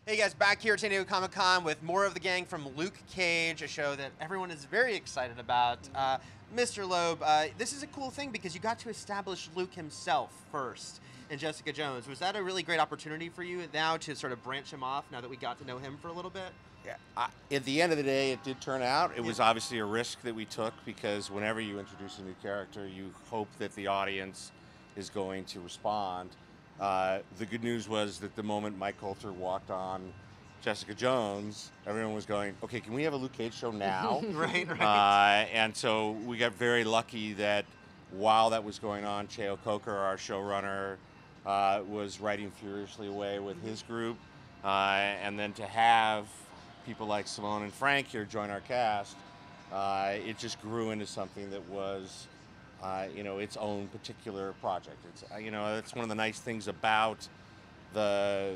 Hey guys, back here at San Diego Comic-Con with more of the gang from Luke Cage, a show that everyone is very excited about. Mr. Loeb, this is a cool thing because you got to establish Luke himself first in Jessica Jones. Was that a really great opportunity for you now to sort of branch him off now that we got to know him for a little bit? Yeah, at the end of the day, it did turn out. It was obviously a risk that we took because whenever you introduce a new character, you hope that the audience is going to respond. The good news was that the moment Mike Coulter walked on Jessica Jones, everyone was going, okay, can we have a Luke Cage show now? Right. And so we got very lucky that while that was going on, Cheo Coker, our showrunner, was writing furiously away with his group. And then to have people like Simone and Frank here join our cast, it just grew into something that was its own particular project. It's that's one of the nice things about the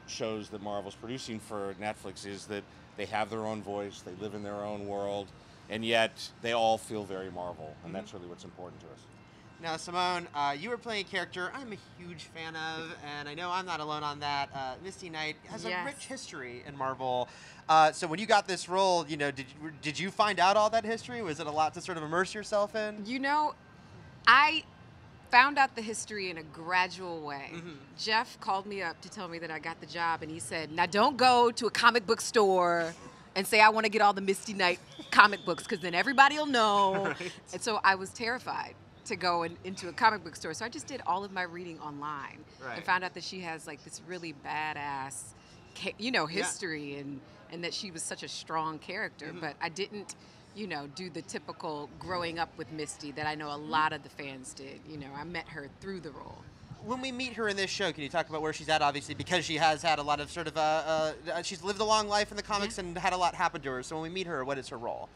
shows that Marvel's producing for Netflix is that they have their own voice, they live in their own world, and yet they all feel very Marvel, and that's really what's important to us. Now, Simone, you were playing a character I'm a huge fan of, and I know I'm not alone on that. Misty Knight has a rich history in Marvel. So when you got this role, did you find out all that history? Was it a lot to sort of immerse yourself in? I found out the history in a gradual way. Jeph called me up to tell me that I got the job, and he said, now don't go to a comic book store and say, I want to get all the Misty Knight comic books, because then everybody will know. Right. And so I was terrified to go into a comic book store. So I just did all of my reading online and found out that she has like this really badass, history and that she was such a strong character. But I didn't, do the typical growing up with Misty that I know a lot of the fans did. I met her through the role. When we meet her in this show, can you talk about where she's at, obviously, because she has had a lot of sort of, she's lived a long life in the comics and had a lot happen to her. So when we meet her, what is her role?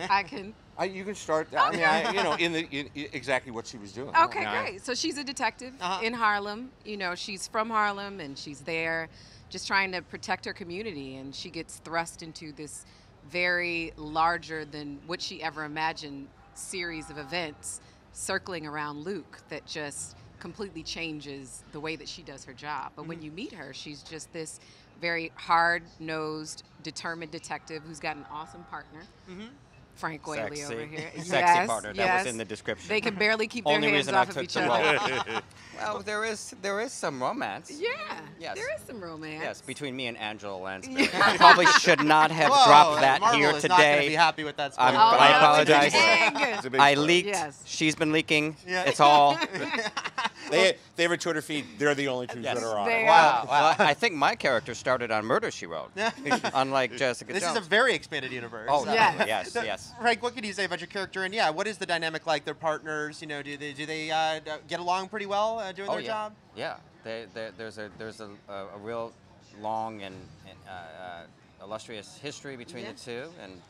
I can. You can start. I mean, exactly what she was doing. Okay, great. So she's a detective in Harlem. She's from Harlem, and she's there just trying to protect her community. And she gets thrust into this very larger than what she ever imagined series of events circling around Luke that just completely changes the way that she does her job. But when you meet her, she's just this very hard-nosed, determined detective who's got an awesome partner. Frank Whaley over here. Sexy partner. That was in the description. They can barely keep their hands off of each other. Well, there is some romance. Yeah. Yes. There is some romance. Yes, between me and Angela Lansbury. I probably should not have dropped that Marvel here is today. Not going to be happy with that. I apologize. I leaked. Yes. She's been leaking. It's all. They have a Twitter feed. They're the only two that are on it. Wow. Well, I think my character started on Murder, She Wrote, unlike Jessica Jones. This is a very expanded universe. Oh, yes. Frank, what can you say about your character? And what is the dynamic like? They're partners. Do they get along pretty well doing their job? Yeah. There's a real long and illustrious history between the two, and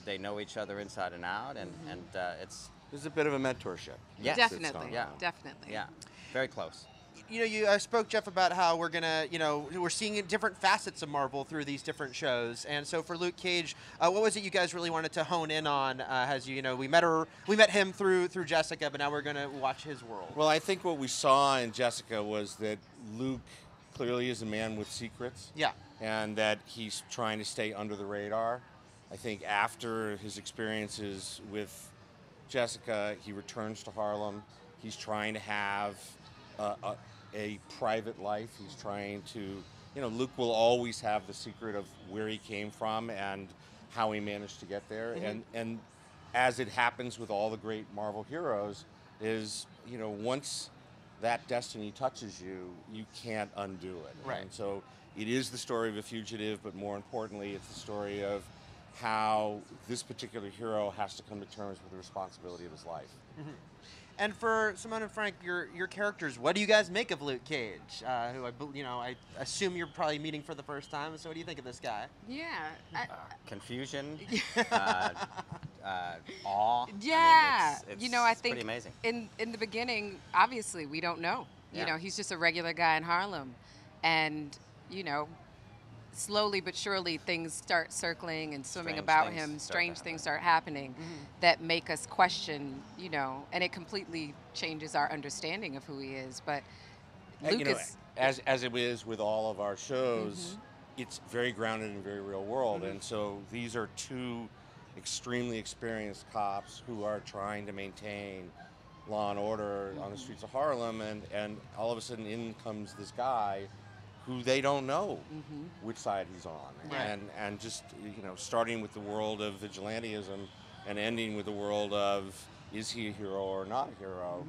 they know each other inside and out, and it's. There's a bit of a mentorship. Yes. Definitely. Definitely. Yeah. Very close. You spoke, Jeph, about how we're gonna, we're seeing different facets of Marvel through these different shows. And so for Luke Cage, what was it you guys really wanted to hone in on? As we met him through Jessica, but now we're gonna watch his world. Well, I think what we saw in Jessica was that Luke clearly is a man with secrets. Yeah. And that he's trying to stay under the radar. I think after his experiences with Jessica, he returns to Harlem. He's trying to have a private life. He's trying to, Luke will always have the secret of where he came from and how he managed to get there. And as it happens with all the great Marvel heroes, is, once that destiny touches you, you can't undo it. Right. And so it is the story of a fugitive, but more importantly, it's the story of how this particular hero has to come to terms with the responsibility of his life. And for Simone and Frank, your characters, what do you guys make of Luke Cage? Who I assume you're probably meeting for the first time. So what do you think of this guy? Yeah. Confusion, awe. Yeah. I mean, it's I think pretty amazing. In the beginning, obviously we don't know. He's just a regular guy in Harlem, and slowly but surely things start circling and swimming about him. Strange things start happening that make us question, and it completely changes our understanding of who he is. But Luke is as it is with all of our shows, it's very grounded in very real world, and so these are two extremely experienced cops who are trying to maintain law and order on the streets of Harlem, and all of a sudden in comes this guy who they don't know which side he's on, and just starting with the world of vigilantism and ending with the world of is he a hero or not a hero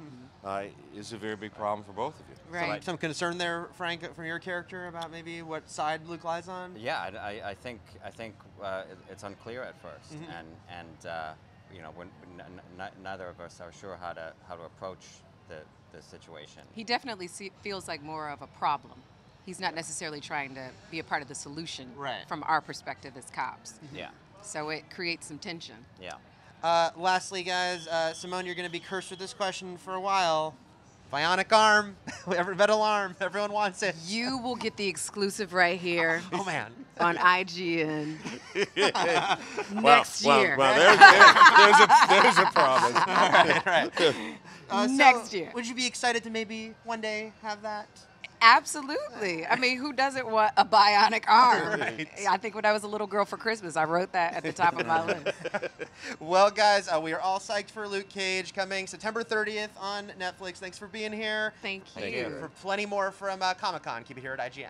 is a very big problem for both of you. Right. Some concern there, Frank, from your character about maybe what side Luke lies on? Yeah, I think it's unclear at first, and when neither of us are sure how to approach the situation. He definitely feels like more of a problem. He's not necessarily trying to be a part of the solution from our perspective as cops. Yeah. So it creates some tension. Yeah. Lastly, guys, Simone, you're going to be cursed with this question for a while. Bionic arm, metal arm, everyone wants it. You will get the exclusive right here. Oh, man. On IGN next year. Well, there's a promise. Right. Next year. Would you be excited to maybe one day have that? Absolutely. I mean, who doesn't want a bionic arm? Right. I think when I was a little girl for Christmas, I wrote that at the top of my list. Well, guys, we are all psyched for Luke Cage coming September 30th on Netflix. Thanks for being here. Thank you. Thank you. For plenty more from Comic-Con, keep it here at IGN.